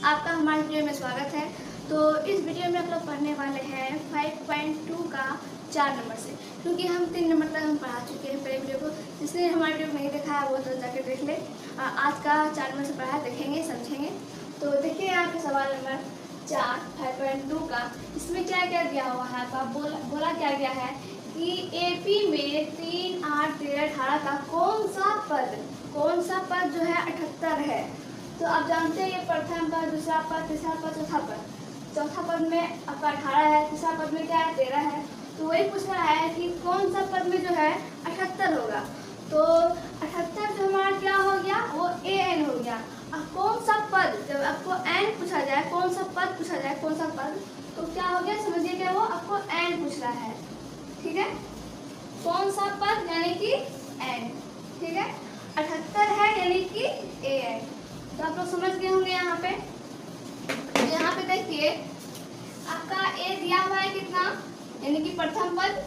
आपका हमारे वीडियो में स्वागत है। तो इस वीडियो में हम लोग पढ़ने वाले हैं 5.2 का 4 नंबर से, क्योंकि हम 3 नंबर तक हम पढ़ा चुके हैं पहले वीडियो को। जिसने हमारे वीडियो को नहीं देखा है वो तो जाकर देख ले। आज का 4 नंबर से पढ़ा देखेंगे समझेंगे। तो देखिए यहाँ पे सवाल नंबर 4 5.2 का, इसमें क्या क्या दिया हुआ है आपका बोला क्या गया है कि एपी में 3, 8, 13, 18 का कौन सा पद जो है 78 है। तो आप जानते हैं ये प्रथम पद, दूसरा पद, तीसरा पद, चौथा पद। चौथा पद में आपका 18 है, तीसरा पद में क्या है 13 है। तो वही पूछ रहा है कि कौन सा पद में जो है 78 होगा। तो 78 जो हमारा क्या हो गया वो an हो गया। अब कौन सा पद, जब आपको n पूछा जाए, कौन सा पद पूछा जाए, कौन सा पद, तो क्या हो गया समझिए क्या, वो आपको n पूछ रहा है। ठीक है, कौन सा पद यानी कि n। ठीक है, 78 है यानी कि an। तो आप लोग समझ गए होंगे यहाँ पे। यहाँ पे देखिए आपका a दिया हुआ है कितना, यानी कि प्रथम पद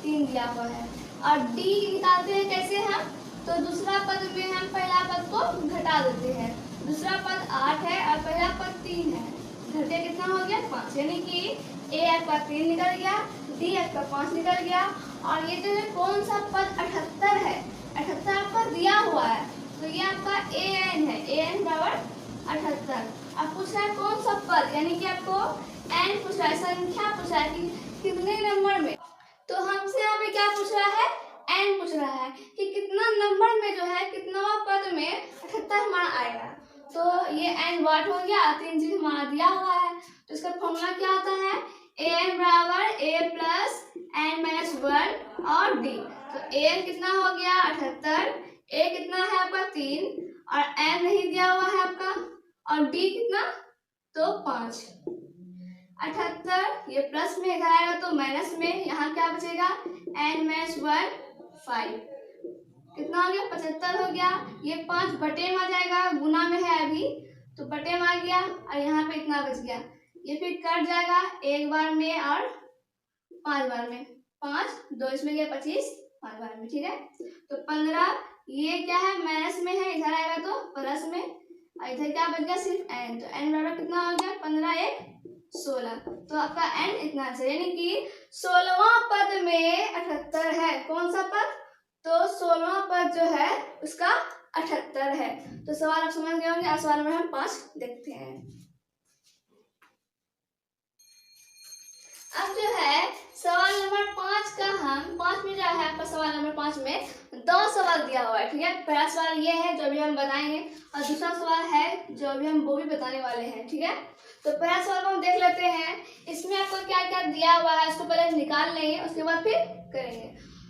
3 दिया हुआ है, और d निकालते हैं कैसे हम, तो दूसरा पद में हम पहला पद को घटा देते हैं। दूसरा पद 8 है और पहला पद 3 है, घटे कितना हो गया 5, यानी कि a आपका 3 निकल गया, d आपका 5 निकल गया। और ये जो है कौन सा पद 78 है, 78 आपका दिया हुआ है, तो ये आपका an है, an बराबर 78। अब पूछ रहा है कौन सा पद, यानी कि आपको n पूछ रहा है, संख्या पूछ रहा है कि कितने नंबर में। तो हमसे यहाँ पे क्या पूछ रहा है, n पूछ रहा है कि कितना नंबर में जो है, कितनावा पद में 78 हमारा आएगा। तो ये n वाट हो गया, 3 चीज हमारा दिया हुआ है। तो इसका फॉर्मूला क्या होता है, an बराबर a प्लस n माइनस 1 और d। तो an कितना हो गया 78, a कितना है आपका 3, और n नहीं दिया हुआ है आपका, और d कितना तो 5। 78 ये प्लस में आएगा तो माइनस में, यहाँ क्या बचेगा n माइनस 1 5, कितना हो गया 75 हो गया। ये 5 बटे में आ जाएगा, गुना में है अभी तो बटे में आ गया, और यहाँ पे इतना बच गया। ये फिर कट जाएगा एक बार में और 5 बार में, 5 2 इसमें गया 25 5 बार में। ठीक है, तो 15, ये क्या है माइनस में है, इधर आएगा तो प्लस में, और इधर क्या बच गया सिर्फ n। तो n बराबर कितना हो गया 15 1 16। तो आपका n इतना है, यानी कि 16वां पद में 78 है। कौन सा पद, तो 16वां पद जो है उसका 78 है। तो सवाल आप समझ गए होंगे। सवाल नंबर हम 5 देखते हैं। अब जो है सवाल नंबर 5 का, हम 5 में जो है आपका सवाल नंबर 5 में 2 सवाल दिया हुआ है। ठीक है, पहला सवाल ये है जो भी हम बताएंगे, और दूसरा सवाल है जो भी हम वो भी बताने वाले हैं। ठीक है, तो पहला सवाल हम देख लेते हैं। इसमें आपको क्या क्या दिया हुआ है उसको पहले निकाल लेंगे, उसके बाद फिर करेंगे।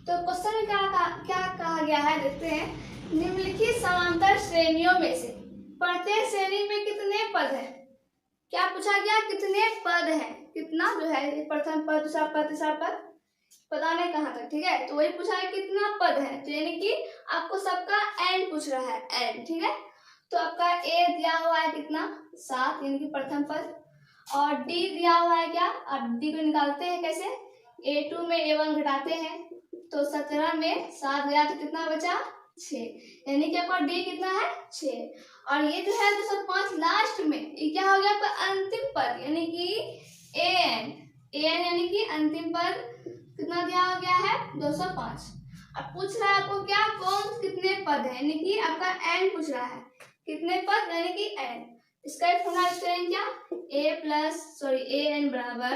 तो क्वेश्चन में क्या कहा गया है देखते हैं। निम्नलिखित समांतर श्रेणियों में से प्रत्येक श्रेणी में कितने पद है। क्या पूछा गया, कितने पद हैं, कितना जो है प्रथम पद, दूसरा पद, तीसरा पद, पता नहीं कहाँ तक। ठीक है, तो वही पूछा है कितना पद है, तो यानी कि आपको सबका n पूछ रहा है n। ठीक है, तो आपका a दिया हुआ है कितना 7, यानी कि प्रथम पद, और d दिया हुआ है क्या, अब d को निकालते हैं कैसे, a2 में a1 घटाते हैं, तो 17 में 7 गया तो कितना बचा 6, यानी कि आपका d कितना है 6। और ये जो है 205 लास्ट में, ये क्या हो गया आपका अंतिम पद, यानी कि an यानी कि अंतिम पद कितना दिया हो गया है 205। अब पूछ रहा है आपको क्या, कौन कितने पद है, यानी कि आपका n पूछ रहा है कितने पद, यानी कि n। इसका एक फॉर्मूला यूज करेंगे क्या, an बराबर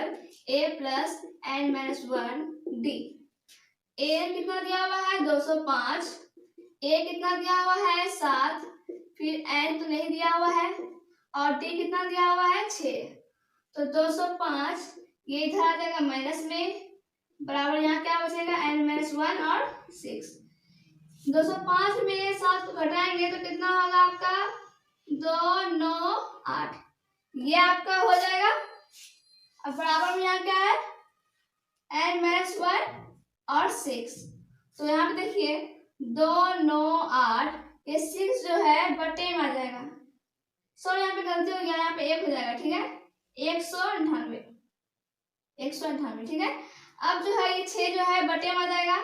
a plus n minus 1 d। an कितना दिया हुआ है 205, a कितना दिया हुआ है 7, फिर n तो नहीं दिया हुआ है, और d कितना दिया हुआ है 6। तो 205 ये इधर आ जाएगा माइनस में, बराबर यहाँ क्या बचेगा n माइनस 1 और 6। 205 में 7 को घटाएंगे तो कितना होगा आपका 2 9 8, ये आपका हो जाएगा। अब बराबर में यहाँ क्या है n माइनस 1 और 6, तो यहाँ पे देखिए 2 9 8, ये 6 जो है बटे में आ जाएगा, सॉरी यहाँ पे गलती हो गया, यहाँ पे 1 हो जाएगा। ठीक है, 198 198। ठीक है, अब जो है ये 6 जो है बटे में आ जाएगा,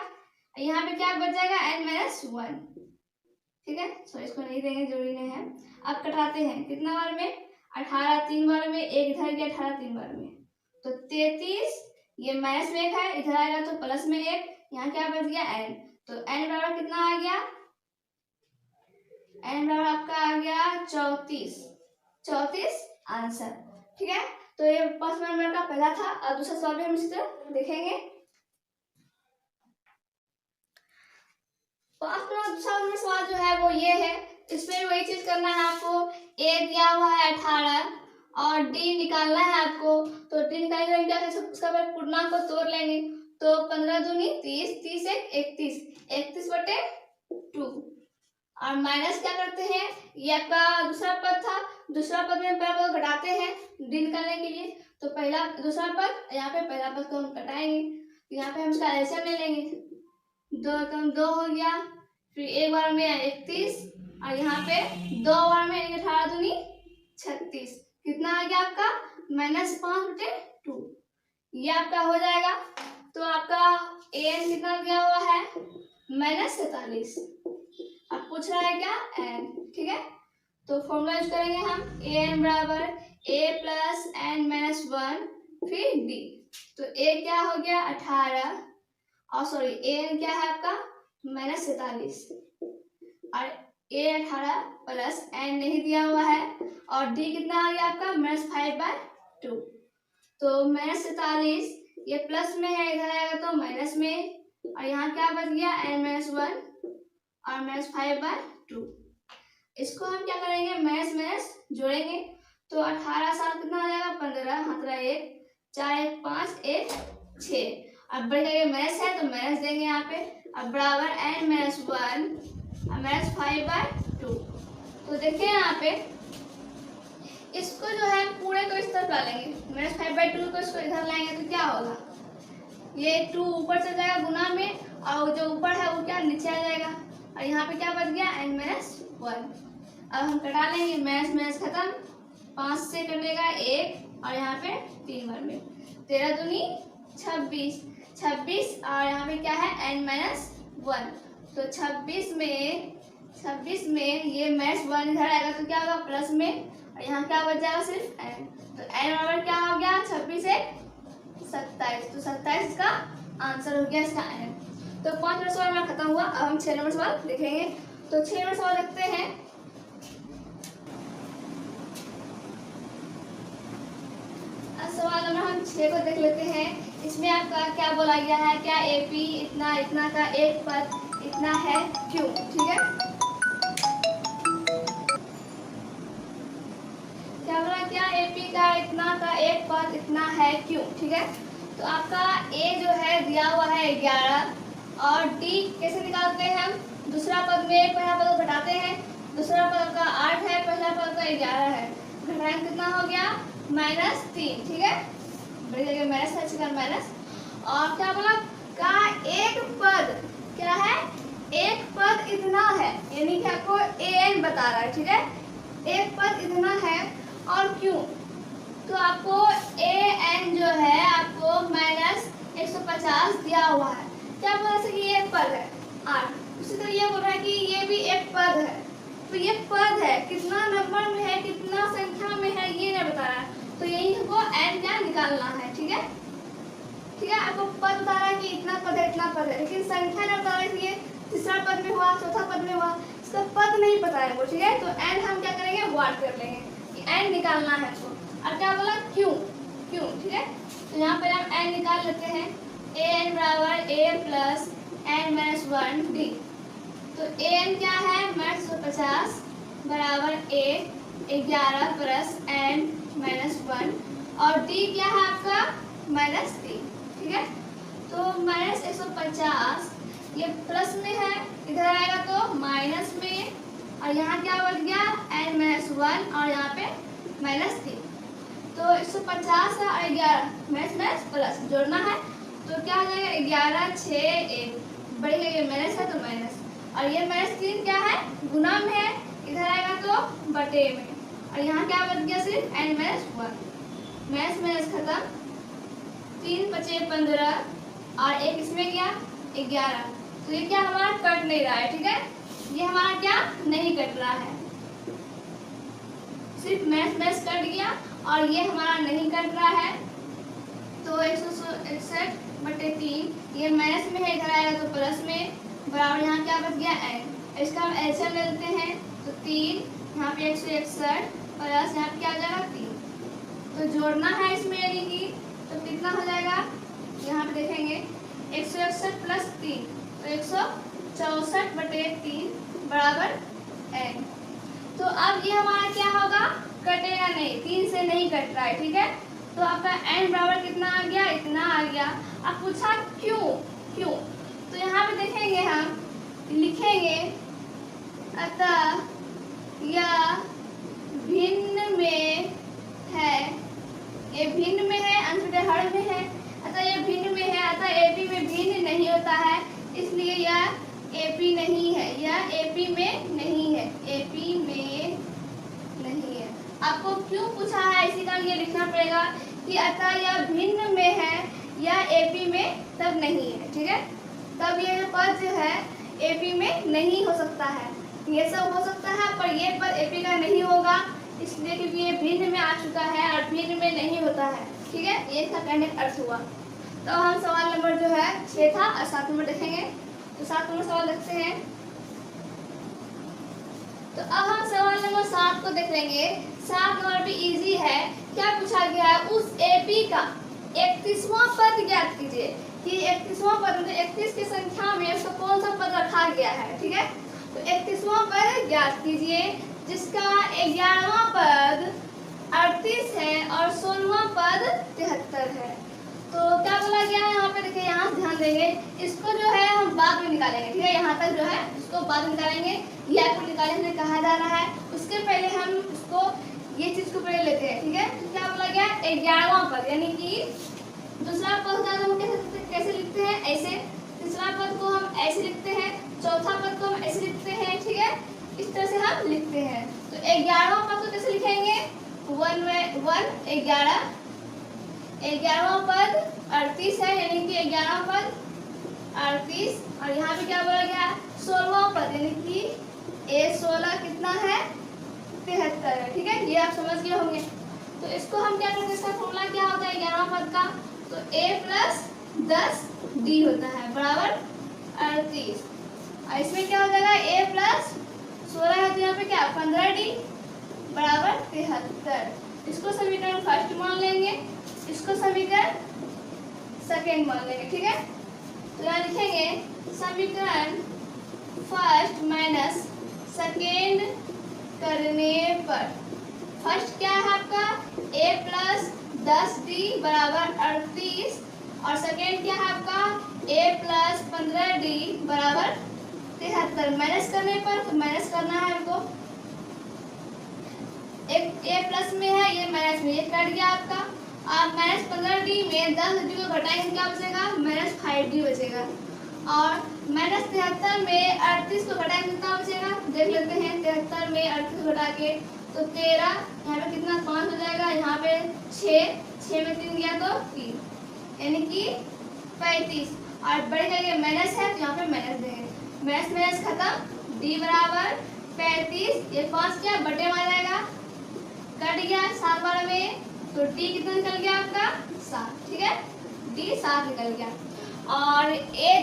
यहाँ पे क्या बच जाएगा n माइनस 1। ठीक है, सॉरी इसको नहीं देंगे, जरूरी नहीं है। अब कटाते हैं कितना बार में, 18 3 बार में, एक इधर गया 18 3 बार में, तो 33, ये माइनस में एक है, इधर आएगा तो प्लस में एक, यहाँ क्या बच गया n, तो n बराबर कितना आ गया, n बराबर आपका आ गया 34 आंसर। ठीक है, तो ये 5 नंबर का पहला था। और दूसरा सवाल भी हम इसी तरह देखेंगे। 5 नंबर दूसरा सवाल जो है वो ये है, इसमें वही चीज करना है आपको। a दिया हुआ है 18 और d निकालना है आपको, तो d निकालने के लिए क्या करेंगे, उसका पूर्णांक को तोड़ लेंगे, तो 15 दूनी 30, 30 एक 31 बटे 2, और माइनस क्या करते हैं, ये आपका दूसरा पद था, दूसरा पद में पहला पद घटाते हैं d निकालने के लिए, तो पहला दूसरा पद, यहाँ पे पहला पद को हम घटाएंगे, यहाँ पे हम इसका एलसीएम ले लेंगे, 2 कम 2 हो गया, फिर एक बार में 31 और यहाँ पे 2 बार में 18 दूनी 36, कितना आ गया आपका -5 बटे 2, ये आपका हो जाएगा। तो आपका an कितना दिया हुआ है -47, अब पूछ रहा है क्या n। ठीक है, तो फॉर्मूला यूज करेंगे हम, an बराबर a प्लस n माइनस 1 फिर d, तो a क्या हो गया 18 और सॉरी an क्या है आपका -47 और a 18 प्लस n नहीं दिया हुआ है, और d कितना आ गया आपका -5/2, तो -47 ये प्लस में है, इधर आएगा तो माइनस में, और यहाँ क्या बच गया n-1 और -5/2, इसको हम क्या करेंगे माइनस जोड़ेंगे, तो 18 साल कितना आ जाएगा 15, हाथ 1 4 1 5 1 6, अब बढ़ जाएगा माइनस है तो माइनस देंगे यहाँ पे, अब बराबर n-1 और -5/2, तो देखिए यहाँ पे इसको जो है पूरे को इस तरफ डालेंगे, -5/2 को इसको इधर लाएंगे तो क्या होगा, ये 2 ऊपर चल जाएगा गुना में, और जो ऊपर है वो क्या नीचे आ जाएगा, और यहाँ पे क्या बच गया n-1। अब हम कटा लेंगे, माइनस खत्म, 5 से कटेगा 1 और यहाँ पे 3 बार में, 13 दूनी 26 और यहाँ पे क्या है n-1, तो 26 में ये -1 इधर आएगा तो क्या होगा प्लस में, और यहाँ क्या बच जाएगा सिर्फ n, तो n बराबर क्या हो गया 26 से 27, तो 27 का आंसर हो गया इसका n। तो 5 नंबर सवाल हमारा खत्म हुआ। अब हम 6 नंबर सवाल देखेंगे, तो 6 नंबर सवाल देखते हैं। सवाल नंबर हम 6 को देख लेते हैं। इसमें आपका क्या बोला गया है, क्या AP इतना का एक पद इतना है क्यों। ठीक है, क्या बोला, क्या AP का इतना का एक पद इतना है क्यों। ठीक है, तो आपका A जो है दिया हुआ है 11 और D कैसे निकालते हैं हम, दूसरा पद में पहला पद को घटाते हैं, दूसरा पद का 8 है, पहला पद का 11 है, घटाएंगे कितना हो गया -3। ठीक है, बड़ी जगह माइनस है, इसका माइनस, और क्या बोला का एक पद क्या है, एक पद इतना है, यानी कि आपको an बता रहा है। ठीक है, एक पद इतना है और क्यों, तो आपको an जो है आपको -150 दिया हुआ है, क्या बोला कि ये एक पद है 8, उसी तरह ये बोल रहा है कि ये भी एक पद है, तो ये पद है कितना नंबर में है, कितना संख्या में है, ये नहीं बता रहा है, तो यही हमको n क्या निकालना है। ठीक है, आपको पद बता रहा है कि इतना पद है इतना पद है, लेकिन संख्या नहीं बता रहा है कि ये तीसरा पद में हुआ चौथा पद में हुआ, इसका पद नहीं पता है वो। ठीक है, तो n हम क्या करेंगे वार्ड कर लेंगे कि n निकालना है इसको, और क्या बोला क्यों। ठीक है, तो यहाँ पर हम n निकाल लेते हैं, an बराबर a प्लस n-1 d, तो an क्या है -150 बराबर a 11 प्लस n-1 और d क्या है आपका -3। ठीक है, तो -150 ये प्लस में है, इधर आएगा तो माइनस में, और यहाँ क्या बच गया n-1 और यहाँ पे -3, तो 150 और 11 माइनस प्लस जोड़ना है, तो क्या हो जाएगा 11 6 1, बड़ी जगह माइनस है तो माइनस, और ये -3 क्या है गुना में है, इधर आएगा तो बटे में, और यहाँ क्या बच गया सिर्फ n-1, माइनस खत्म, 3 5 15 और एक इसमें गया 11, तो ये क्या हमारा कट नहीं रहा है। ठीक है, ये हमारा क्या नहीं कट रहा है, सिर्फ मैच कट गया और ये हमारा नहीं कट रहा है। तो 161/3 ये माइनस में है, इधर आएगा तो प्लस में, बराबर यहाँ क्या बच गया n। इसका हम एलसीएम ले लेते हैं तो 3, यहाँ पे 161 प्लस यहाँ पे क्या आ जाएगा 3। तो जोड़ना है इसमें यानी कि तो कितना हो जाएगा, यहाँ पे देखेंगे 161 प्लस 3 तो 164/3 बराबर n। तो अब ये हमारा क्या होगा, कटेगा नहीं, 3 से नहीं कट रहा है, ठीक है। तो आपका n बराबर कितना आ गया, इतना आ गया। अब पूछा क्यों, तो यहाँ पे देखेंगे हम लिखेंगे अतः यह भिन्न में है, ये भिन्न में है, अंश हर में है, अतः यह भिन्न में है, अतः AP में भिन्न नहीं होता है, इसलिए यह AP नहीं है, यह AP में नहीं है, AP में नहीं है। आपको क्यों पूछा है इसी का ये लिखना पड़ेगा कि अतः यह भिन्न में है, यह AP में तब नहीं है, ठीक है। तब यह पद जो है AP में नहीं हो सकता है, ये सब हो सकता है पर ये पद AP का नहीं होगा, इसलिए क्योंकि ये भिन्न में आ चुका है और भिन्न में नहीं होता है, ठीक है। ये इसका कहने का अर्थ हुआ। तो हम सवाल नंबर जो है 6 था और 7 नंबर देखेंगे। तो 7 नंबर सवाल देखते हैं। तो अब हम सवाल नंबर 7 को देख लेंगे। 7 नंबर भी इजी है। क्या पूछा गया है, उस AP का 31वां पद ज्ञात कीजिए कि 31वां पद मतलब 31 की संख्या में उसका कौन सा पद रखा गया है, ठीक है। तो 31वां पद ज्ञात कीजिए जिसका 11वां पद 38 है और 16वां पद 73 है। तो क्या बोला गया है यहाँ पे, देखिए यहाँ से ध्यान देंगे, इसको जो है हम बाद में निकालेंगे, ठीक है। यहाँ तक जो है इसको बाद में निकालेंगे, या को निकालने से कहा जा रहा है। उसके पहले हम उसको ये चीज को पहले लेते हैं, ठीक है। तो क्या बोला गया, 11वां पद यानी कि दूसरा पद होता है तो हम कैसे लिखते हैं, ऐसे। तीसरा पद को हम ऐसे लिखते हैं, चौथा पद को हम ऐसे लिखते हैं, ठीक है। इस तरह से हम लिखते हैं। तो 11वां पद को कैसे लिखेंगे, 11वां पद 38 है यानी कि 11वां पद 38 और यहाँ पे क्या बोला गया 16वां पद यानी कि A16 कितना है 73 है, ठीक है। ये आप समझ गए होंगे। तो इसको हम क्या करते हैं, इसका फॉर्मूला क्या होता है 11वां पद का, तो A + 10D होता है बराबर 38 और इसमें क्या हो जाएगा A + 16 है तो यहाँ पे क्या 15D बराबर 73। इसको समीकरण फर्स्ट मान लेंगे, इसको समीकरण सेकेंड मान लेंगे, ठीक है। तो यहाँ लिखेंगे समीकरण फर्स्ट माइनस सेकेंड करने पर फर्स्ट क्या है आपका A + 10D बराबर 38 और सेकेंड क्या है आपका A + 15D बराबर 73। माइनस करने पर तो माइनस करना है हमको, एक A प्लस में है ये माइनस में, ये कट गया आपका। आप -15D में 10D को घटाएंगे क्या बचेगा -5D बचेगा और -73 में 38 को घटाएंगे कितना बचेगा देख लेते हैं। 73 में 38 घटा के तो 13, यहाँ पे कितना 5 हो जाएगा, यहाँ पे 6 में 3 गया तो 3 यानी कि 35 और बड़े करके माइनस है तो यहाँ पे माइनस देंगे, माइनस खत्म, D बराबर 35, ये 5 क्या बटे में आ जाएगा, कट गया 7 बार में तो D कितना निकल गया आपका 7, ठीक है। D 7 निकल गया और A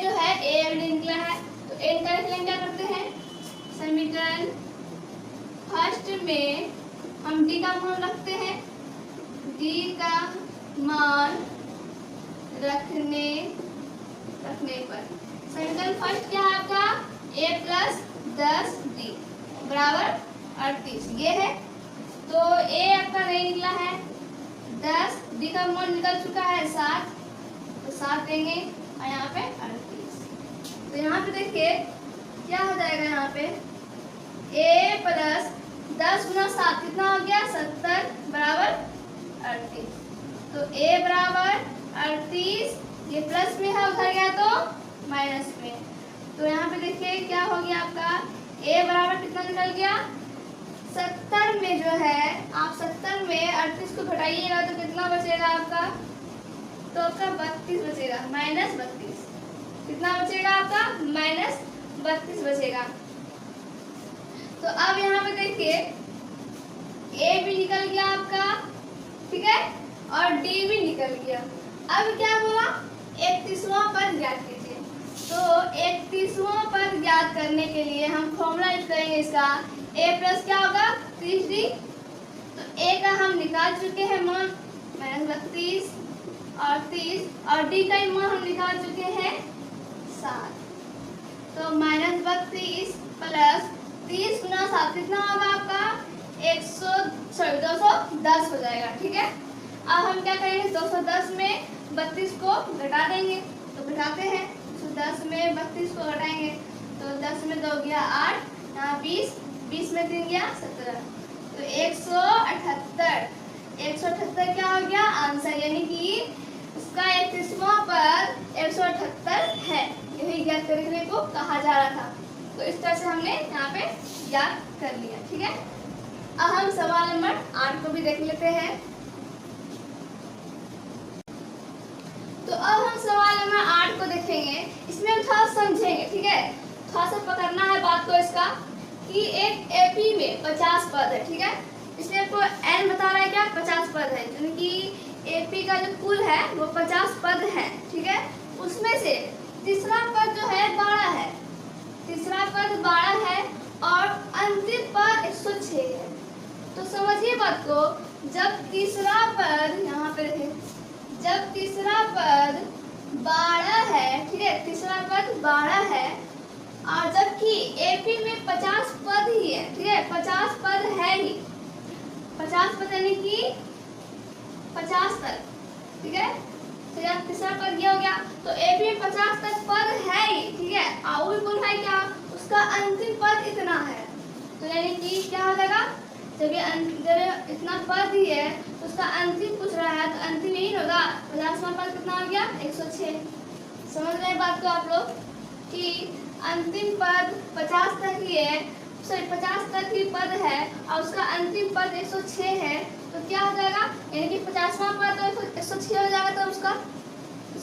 जो है A अभी निकला है तो A निकालने के लिए क्या करते हैं, समीकरण फर्स्ट में हम D का मान रखते हैं, D का मान रखने पर समीकरण फर्स्ट क्या है आपका A + 10D बराबर 38 ये है। तो A आपका नहीं निकला है 10, D का मान निकल चुका है 7 तो 7 देंगे और यहाँ पे 38। तो यहाँ पे देखिए क्या हो जाएगा, यहाँ पे A + 10 × 7 कितना हो गया 70 बराबर 38। तो A बराबर 38, ये प्लस में है उधर गया तो माइनस में। तो यहाँ पे देखिए क्या हो गया आपका A बराबर कितना निकल गया 70 में जो है आप 70 में 38 को घटाइएगा तो कितना बचेगा आपका, तो आपका 32 बचेगा, -32 कितना बचेगा आपका -32 बचेगा। तो अब यहाँ पे देखिए ए भी निकल गया आपका, ठीक है, और डी भी निकल गया। अब क्या बोला, 31वां पद ज्ञात कीजिए। तो 31वां पद ज्ञात करने के लिए हम फॉर्मूला यूज करेंगे इसका, ए प्लस क्या होगा 30d। तो ए का हम निकाल चुके हैं मान -32 और 30, और डी का मान हम निकाल चुके हैं 7। तो -32 प्लस 30 गुना 7 कितना होगा आपका 210 हो जाएगा, ठीक है। अब हम क्या करेंगे, 210 में 32 को घटा देंगे। तो घटाते हैं, 210 में 32 को घटाएंगे तो 10 में 2 गया 8, यहाँ 20, 20 में 3 गया 17, तो 178 क्या हो गया आंसर, यानी कि इसका 31वां पद 178 है। यही ज्ञात करने को कहा जा रहा था। तो इस तरह से हमने यहाँ पे ज्ञात कर लिया, ठीक है। अब हम सवाल नंबर 8 को भी देख लेते हैं। तो अब हम सवाल नंबर 8 को देखेंगे, इसमें हम थोड़ा समझेंगे, ठीक है। थोड़ा सा पकड़ना है बात को इसका, कि एक एपी में 50 पद है, ठीक है। इसमें आपको एन बता रहा है क्या 50 पद है, यानी कि एपी का जो कुल है वो 50 पद है, ठीक है। उसमें से तीसरा पद जो है 12 है, तीसरा पद 12 है और अंतिम पद 106 है। तो समझिए बात को, जब तीसरा पद यहाँ पे देखें, जब तीसरा पद 12 है, ठीक है, तीसरा पद 12 है और जबकि एपी में 50 पद ही है, ठीक है, 50 पद है ही, 50 पद यानी कि 50 तक, ठीक है। तो जब तीसरा पद ये हो गया, तो एपी में 50 तक पद है ही, ठीक है, और वो बोल रहा है क्या उसका अंतिम पद इतना है। तो यानी कि क्या हो जाएगा, जब ये इतना पद ही है तो उसका अंतिम पूछ रहा है, तो अंतिम यही होगा 50वां पद कितना हो गया 106। समझ रहे हैं बात को आप लोग, कि अंतिम पद 50 तक ही है, सॉरी 50 तक ही पद है और उसका अंतिम पद 106 है। तो क्या हो जाएगा, यानी कि 50वां पद तो 106 हो जाएगा, तो उसका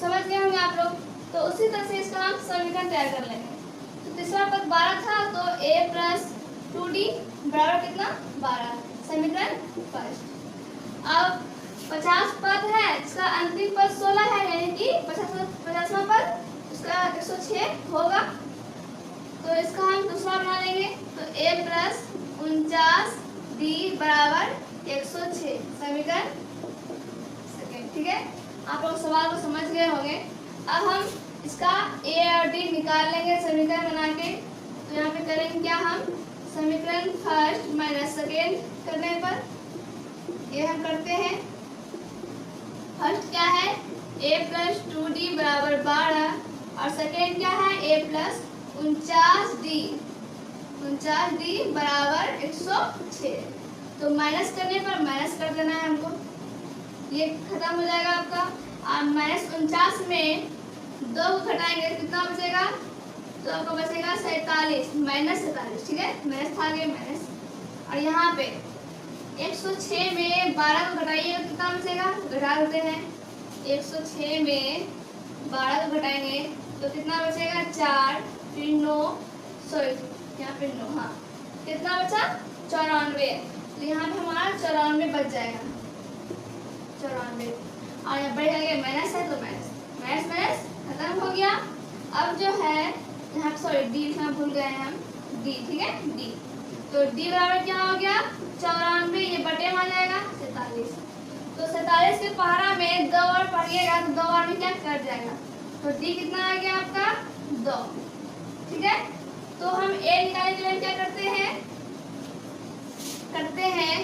समझ गए होंगे आप लोग। तो उसी तरह से इसका हम समीकरण तैयार कर लेंगे। तो तीसरा पद 12 था, तो a + 2d बराबर कितना 12, समीकरण फर्स्ट। अब 50 पद है, इसका अंतिम पद 16 है, यानी कि 50वां पद उसका 106 होगा। तो इसका हम दूसरा बना लेंगे, तो a + 49d बराबर 106, समीकरण सेकेंड, ठीक है। आप लोग सवाल को समझ गए होंगे। अब हम इसका a और d निकाल लेंगे समीकरण बना के। तो यहाँ पे करेंगे क्या, हम समीकरण फर्स्ट माइनस सेकेंड करने पर ये हम करते हैं। फर्स्ट क्या है a + 2d बराबर 12 और सेकेंड क्या है a + 49d बराबर 106। तो माइनस करने पर माइनस कर देना है हमको, ये खत्म हो जाएगा आपका। और -49 में 2 को घटाएंगे कितना बचेगा, तो आपको बचेगा 47 -47, ठीक है, माइनस था आगे माइनस। और यहाँ पे 106 में 12 को घटाइएगा कितना बचेगा, घटा देते हैं, 106 में 12 को घटाएंगे तो कितना बचेगा 4, फिर 9, सॉरी यहाँ पे 9, हाँ कितना बचा 94। तो यहाँ पे हमारा 94 बच जाएगा, 94। और यहाँ बढ़ गया माइनस है, तो माइनस खत्म हो गया। अब जो है यहाँ पे सॉरी डी लिखना भूल गए हैं हम, डी, ठीक है, डी। तो डी बराबर क्या हो गया 94, ये बटे में आ जाएगा 47। तो 47 के पहाड़ा में 2 बार पढ़िएगा तो 2 बार में क्या कट जाएगा, तो डी कितना आ गया आपका 2, ठीक है। तो हम ए निकालने के लिए क्या करते हैं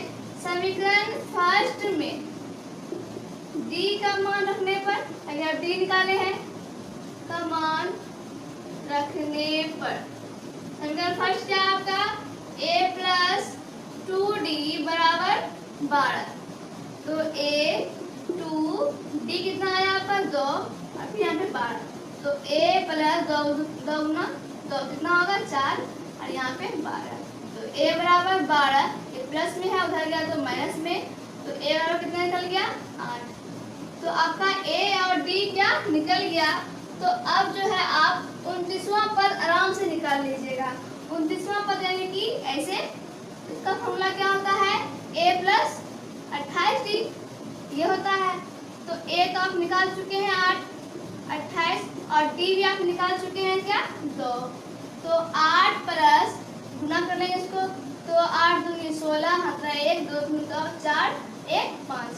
समीकरण फर्स्ट में डी का मान रखने पर, अगर डी निकाले हैं का मान रखने पर समीकरण फर्स्ट क्या है आपका a + 2d बराबर 12। तो a 2d कितना आया आपका 2 और फिर यहाँ पे 12। तो a + 2 कितना होगा 4 और यहाँ पे 12। तो a बराबर 12, ये प्लस में है उधर गया तो माइनस में, तो a बराबर कितना निकल गया 8। तो आपका a और d क्या निकल गया। तो अब जो है आप 29वां पद आराम से निकाल लीजिएगा। 29वां पद यानी कि ऐसे, इसका फॉर्मूला क्या होता है a प्लस 28d ये होता है। तो a तो आप निकाल चुके हैं 8, 28 और d भी आप निकाल चुके हैं क्या 2। तो 8 प्लस गुना कर लेंगे इसको, तो 8 दूनी 16, हाथ 1, 2 दूनी 4, 1 5,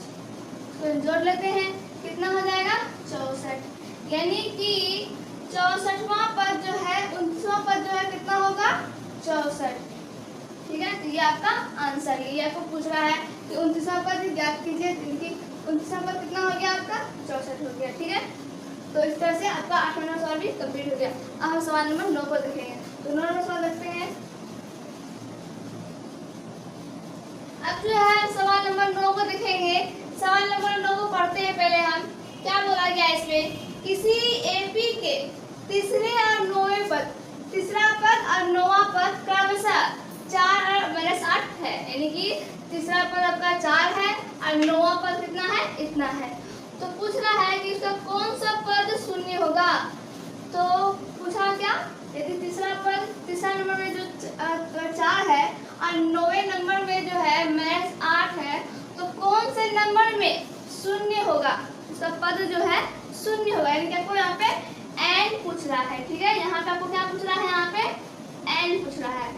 तो जोड़ लेते हैं, कितना हो जाएगा 64। यानी कि 64वां पद जो है 29वां पद जो है कितना होगा 64। ठीक है, तो ये आपका आंसर है। ये आपको पूछ रहा है कि 29वां पद ज्ञात कीजिए, 29वां पद कितना हो गया आपका 64 हो गया। ठीक है, तो इस तरह से आपका 8वां नंबर सवाल भी कंप्लीट हो गया। अब हम सवाल नंबर 9 को देखेंगे। तो 9 नंबर सवाल देखते हैं। अब जो है सवाल नंबर 9 को देखेंगे। सवाल नंबर 9 को पढ़ते हैं। पहले हम क्या बोला गया इसमें, किसी एपी के तीसरे और 9वें पद, तीसरा पद और 9वां पद क्रमशः 4 और -8 है। यानी कि तीसरा पद आपका 4 है और 9वां पद कितना है, इतना है। तो पूछ रहा है कि इसका कौन सा पद शून्य होगा। तो पूछा क्या, यदि तीसरा नंबर में जो 4 है और 9वें नंबर में जो है -8 है, तो कौन से नंबर में शून्य होगा, उसका पद जो है शून्य होगा। यानी कि आपको यहाँ पे n पूछ रहा है। ठीक है, यहाँ पे आपको क्या पूछ रहा है, यहाँ पे n पूछ रहा है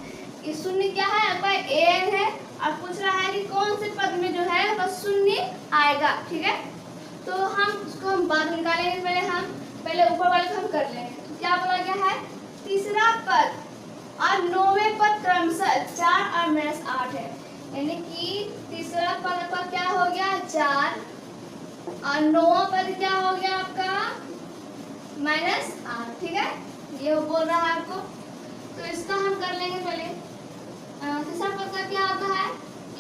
कि शून्य क्या है आपका an है, और पूछ रहा है कि कौन से पद में जो है बस शून्य आएगा। ठीक है, तो हम उसको हम बाद में निकालेंगे, पहले ऊपर वाले को हम कर लेंगे। तो क्या बोला गया है, तीसरा पद और 9वें पद क्रमशः 4 और -8 है। यानी कि तीसरा पद आपका क्या हो गया 4 और 9वां पद क्या हो गया आपका -8। ठीक है, ये वो बोल रहा है आपको। तो इसका हम कर लेंगे पहले। तीसरा पद का क्या होता है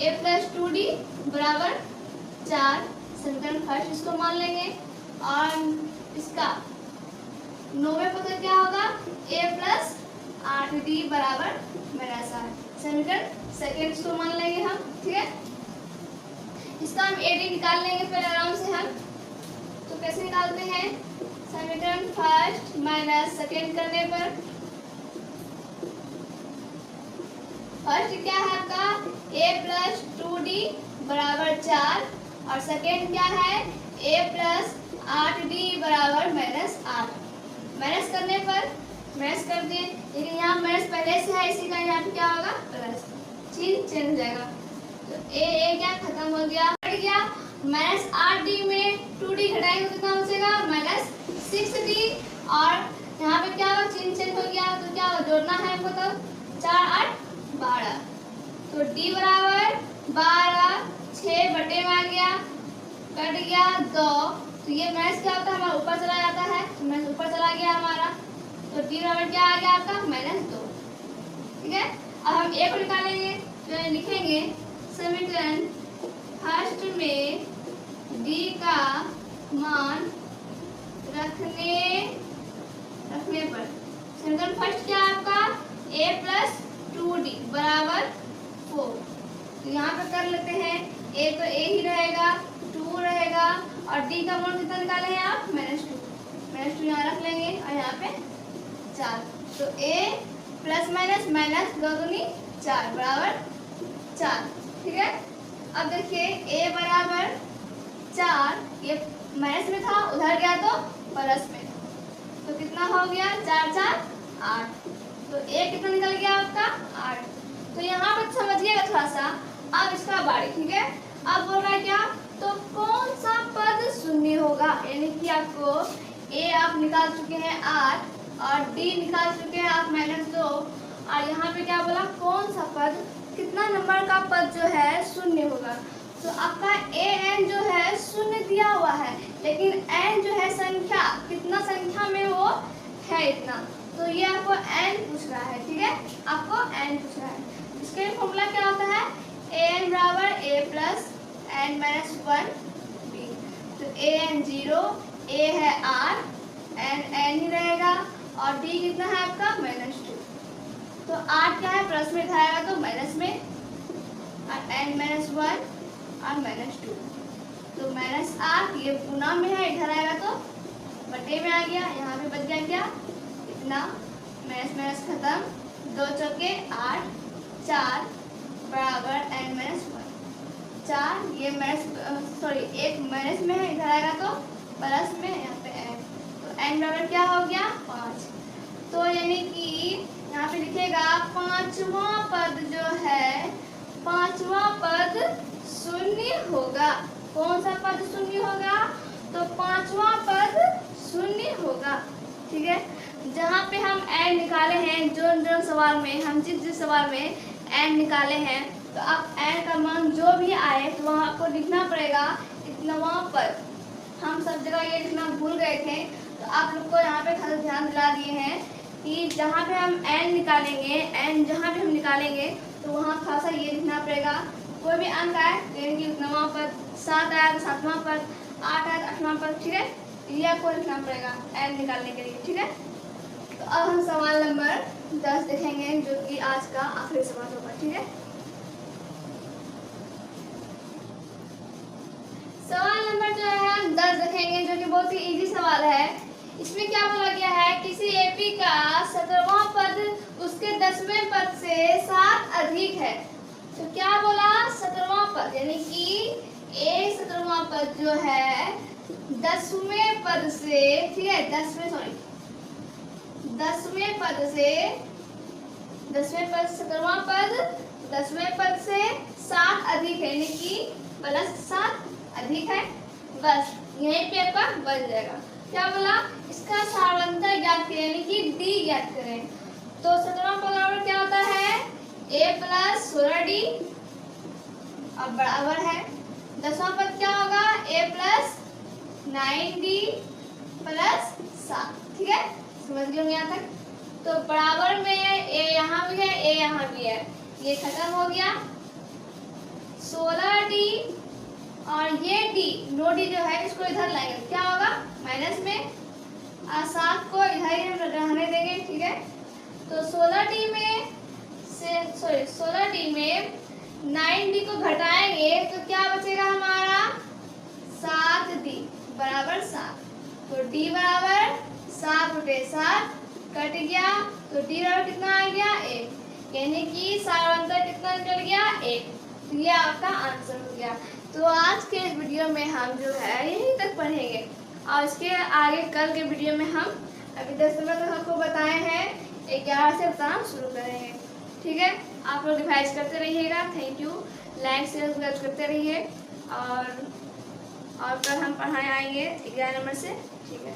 a + 2d बराबर 4, समीकरण फर्स्ट इसको मान लेंगे। और इसका 9वें पद का क्या होगा a + 8d बराबर -8, समीकरण सेकेंड इसको मान लेंगे हम। ठीक है, इसका हम ad निकाल लेंगे पहले आराम से हम। तो कैसे निकालते हैं, समीकरण फर्स्ट माइनस सेकेंड करने पर फर्स्ट क्या है आपका a + 2d बराबर 4 और सेकेंड क्या है a + 8d बराबर -8। माइनस करने पर माइनस कर दिए, लेकिन यहाँ माइनस पहले से है, इसी का यहाँ पे क्या होगा प्लस, चिन्ह चेंज हो जाएगा। तो a क्या खत्म हो गया, हट गया। -8d में 2d घटाएंगे तो कितना बचेगा -6d, और यहाँ पे क्या होगा चिन्ह चेंज हो गया। तो क्या जोड़ना है हमको, तो 4 8 12, तो d बराबर 12, 6 बटे में आ गया, कट गया 2। तो ये माइनस क्या होता है हमारा ऊपर चला जाता है, माइनस ऊपर चला गया हमारा। तो d बराबर क्या आ गया आपका -2। ठीक है, अब हम a को निकालेंगे। तो लिखेंगे समीकरण फर्स्ट में d का मान रखने पर समीकरण फर्स्ट क्या है आपका a + 2d बराबर 4। तो यहाँ पे कर लेते हैं, a तो a ही रहेगा, 2 रहेगा, और d का मान कितना निकाले हैं आप -2 यहाँ रख लेंगे, और यहाँ पे 4। तो a + माइनस 2 दूनी 4 बराबर 4। ठीक है, अब देखिए a बराबर 4, ये माइनस में था, उधर गया तो प्लस में, तो कितना हो गया 4 4 8। तो a कितना निकल गया आपका 8। तो यहाँ पर समझिएगा थोड़ा सा। अब इसका बारी, ठीक है, अब बोल रहा है क्या, तो कौन सा पद शून्य होगा। यानी कि आपको a आप निकाल चुके हैं 8 और d निकाल चुके हैं आप -2, और यहाँ पे क्या बोला कौन सा पद, कितना नंबर का पद जो है शून्य होगा। तो आपका an जो है शून्य दिया हुआ है, लेकिन n जो है संख्या, कितना संख्या में वो है इतना। तो ये आपको n पूछ रहा है। ठीक है, आपको n पूछ रहा है। इसके लिए फॉर्मूला क्या होता है, an बराबर a + n - 1 b। तो an 0, a है r, n ही रहेगा, और d कितना है आपका -2। तो 8 क्या है प्लस में जाएगा तो माइनस में, और n - 1 और -2। तो -8 ये गुना में है, इधर आएगा तो बटे में आ गया, यहाँ पे बच गया क्या इतना, माइनस खत्म, 2 चौके 8, 4 बराबर n - 1। 4, ये माइनस सॉरी 1 माइनस में है, इधर आएगा तो प्लस में, यहाँ पे n, तो n बराबर क्या हो गया 5। तो यानी कि यहाँ पे लिखेगा पांचवा पद जो है, पांचवा पद शून्य होगा। कौन सा पद शून्य होगा? तो पांचवा पद शून्य होगा। ठीक है, जहाँ पे हम n निकाले हैं, जो सवाल में हम जिस सवाल में n निकाले हैं, तो आप n का मान जो भी आए तो वहाँ आपको लिखना पड़ेगा इतनवा पद। हम सब जगह ये लिखना भूल गए थे, तो आप लोग को यहाँ पे खास ध्यान दिला दिए हैं कि जहाँ पे हम n निकालेंगे, n जहाँ भी हम निकालेंगे तो वहाँ खासा ये लिखना पड़ेगा। कोई भी अंक आए तो यानी कि उतनवा पद, 7 आया तो 7वां पद, 8 आया तो 8वां पद। ठीक है, ये आपको लिखना पड़ेगा n निकालने के लिए। ठीक है, तो अब हम सवाल नंबर 10 देखेंगे, जो कि आज का आखिरी सवाल होगा। ठीक है, सवाल नंबर जो है हम 10 देखेंगे, जो कि बहुत ही इजी सवाल है। इसमें क्या बोला गया है, किसी एपी का 17वां पद उसके 10वें पद से 7 अधिक है। तो क्या बोला, 17वां पद, यानी कि ए 17वां पद जो है 10वें पद से, ठीक है, 10वें पद से 10वें पद 17वां पद 10वें पद से 7 अधिक है, यानी कि +7 अधिक है। बस यहीं पे आपका बन जाएगा। क्या बोला, इसका सारवंतर ज्ञात करें, यानी कि डी ज्ञात करें। तो 17वां पद बराबर क्या होता है, a + 16d, अब बराबर है 10वां पद क्या होगा, a + 9d + 7। ठीक है, समझ गए होंगे यहाँ तक। तो बराबर में a यहाँ भी है, a यहाँ भी है, ये खत्म हो गया। 16d और ये d, नो d जो है इसको इधर लाएंगे, क्या होगा माइनस में, और 7 को इधर ही रहने देंगे। ठीक है, तो 16d में 9d को घटाएंगे तो क्या बचेगा हमारा, 7d बराबर 7। तो d बराबर 7 × 7 कट गया, तो d बराबर कितना आ गया 1, यानी कि सारवंतर कितना निकल गया 1। तो ये आपका आंसर हो गया। तो आज के इस वीडियो में हम जो है यहीं तक पढ़ेंगे, और इसके आगे कल के वीडियो में हम अभी 10 नंबर तक आपको बताए हैं, 11 से बताना शुरू करेंगे। ठीक है, आप लोग रिवाइज करते रहिएगा। Thank you, like share subscribe करते रहिए, और कल हम पढ़ाए आएंगे 11 नंबर से। ठीक है।